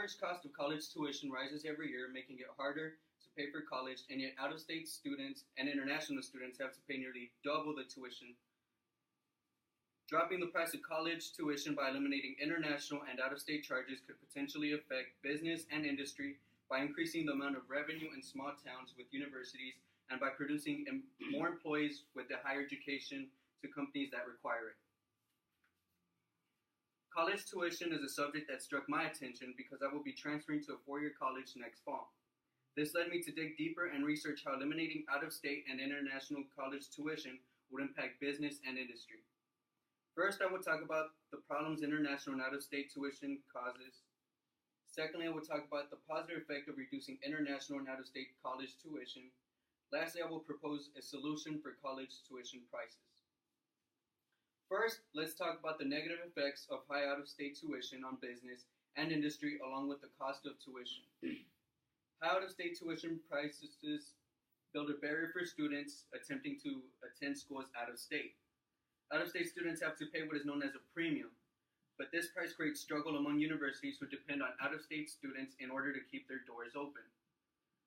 average cost of college tuition rises every year, making it harder to pay for college, and yet out-of-state students and international students have to pay nearly double the tuition. Dropping the price of college tuition by eliminating international and out-of-state charges could potentially affect business and industry by increasing the amount of revenue in small towns with universities and by producing more employees with a higher education to companies that require it. College tuition is a subject that struck my attention because I will be transferring to a four-year college next fall. This led me to dig deeper and research how eliminating out-of-state and international college tuition would impact business and industry. First, I will talk about the problems international and out-of-state tuition causes. Secondly, I will talk about the positive effect of reducing international and out-of-state college tuition. Lastly, I will propose a solution for college tuition prices. First, let's talk about the negative effects of high out-of-state tuition on business and industry along with the cost of tuition. High out-of-state tuition prices build a barrier for students attempting to attend schools out of state. Out-of-state students have to pay what is known as a premium, but this price creates struggle among universities who depend on out-of-state students in order to keep their doors open.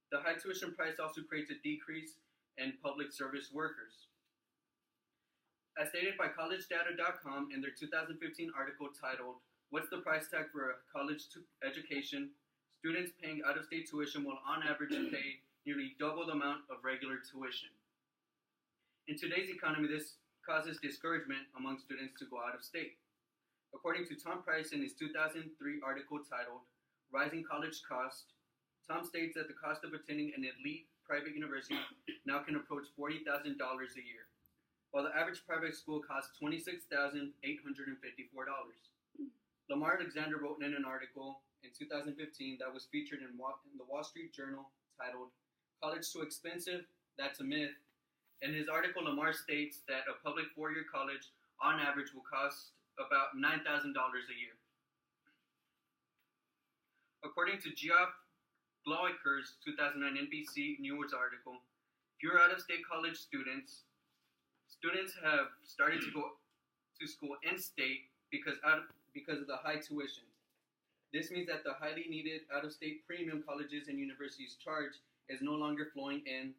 The high tuition price also creates a decrease in public service workers. As stated by collegedata.com in their 2015 article titled, "What's the price tag for a college education?" Students paying out-of-state tuition will on average pay nearly double the amount of regular tuition. In today's economy, this causes discouragement among students to go out of state. According to Tom Price in his 2003 article titled, "Rising College Cost," Tom states that the cost of attending an elite private university now can approach $40,000 a year, while the average private school costs $26,854. Lamar Alexander wrote in an article in 2015 that was featured in the Wall Street Journal titled, "College Too Expensive? That's a Myth." In his article, Lamar states that a public four-year college, on average, will cost about $9,000 a year. According to Geoff Glowiker's 2009 NBC News article, fewer out-of-state college students have started to go to school in-state because of the high tuition. This means that the highly needed out-of-state premium colleges and universities charge is no longer flowing in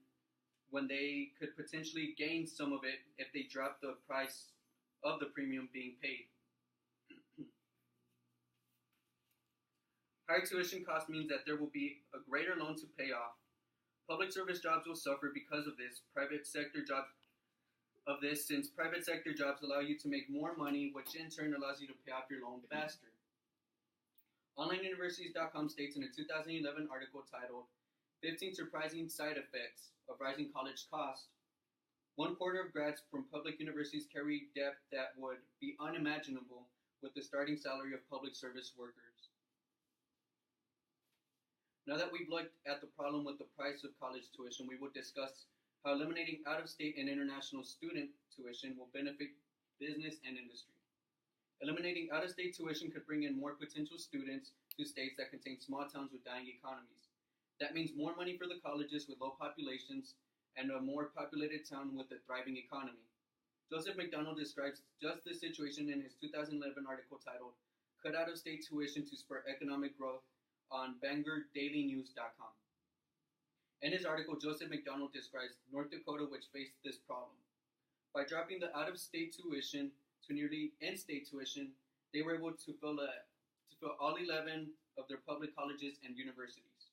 when they could potentially gain some of it if they drop the price of the premium being paid. Higher tuition cost means that there will be a greater loan to pay off. Public service jobs will suffer because of this. Since private sector jobs allow you to make more money, which in turn allows you to pay off your loan faster. OnlineUniversities.com states in a 2011 article titled, 15 Surprising Side Effects of Rising College Cost. 1/4 of grads from public universities carry debt that would be unimaginable with the starting salary of public service workers. Now that we've looked at the problem with the price of college tuition, we will discuss how eliminating out-of-state and international student tuition will benefit business and industry. Eliminating out-of-state tuition could bring in more potential students to states that contain small towns with dying economies. That means more money for the colleges with low populations and a more populated town with a thriving economy. Joseph McDonald describes just this situation in his 2011 article titled, "Cut Out-of-State Tuition to Spur Economic Growth" on BangorDailyNews.com. In his article, Joseph McDonald describes North Dakota, which faced this problem. By dropping the out-of-state tuition to nearly in-state tuition, they were able to fill all 11 of their public colleges and universities.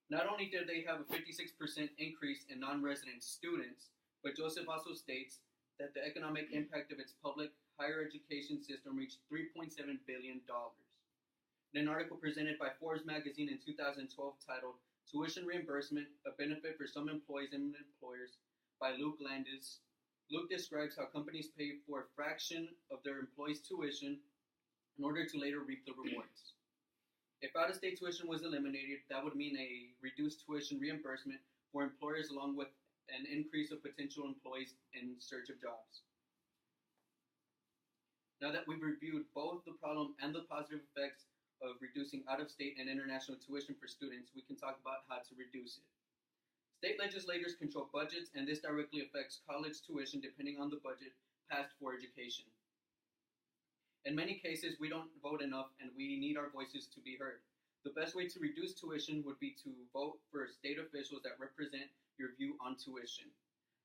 Not only did they have a 56% increase in non-resident students, but Joseph also states that the economic impact of its public higher education system reached $3.7 billion. In an article presented by Forbes magazine in 2012 titled Tuition Reimbursement, a Benefit for Some Employees and Employers by Luke Landis, Luke describes how companies pay for a fraction of their employees' tuition in order to later reap the rewards. If out-of-state tuition was eliminated, that would mean a reduced tuition reimbursement for employers along with an increase of potential employees in search of jobs. Now that we've reviewed both the problem and the positive effects of reducing out-of-state and international tuition for students, we can talk about how to reduce it. State legislators control budgets, and this directly affects college tuition depending on the budget passed for education. In many cases, we don't vote enough and we need our voices to be heard. The best way to reduce tuition would be to vote for state officials that represent your view on tuition.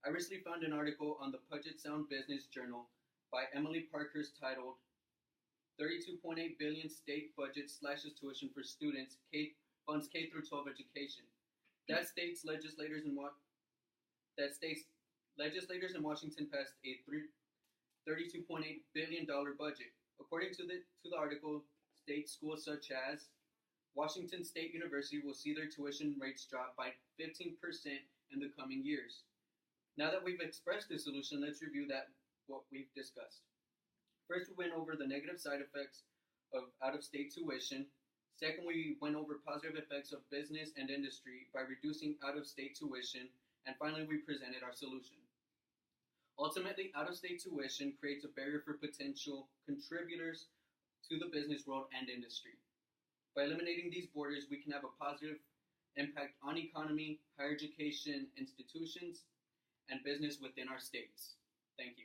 I recently found an article on the Puget Sound Business Journal by Emily Parker's titled 32.8 billion state budget slashes tuition for students, funds K through 12 education. That states legislators in Washington passed a $32.8 billion budget. According to the article, state schools such as Washington State University will see their tuition rates drop by 15% in the coming years. Now that we've expressed this solution, let's review what we've discussed. First, we went over the negative side effects of out-of-state tuition. Second, we went over positive effects of business and industry by reducing out-of-state tuition. And finally, we presented our solution. Ultimately, out-of-state tuition creates a barrier for potential contributors to the business world and industry. By eliminating these borders, we can have a positive impact on economy, higher education institutions, and business within our states. Thank you.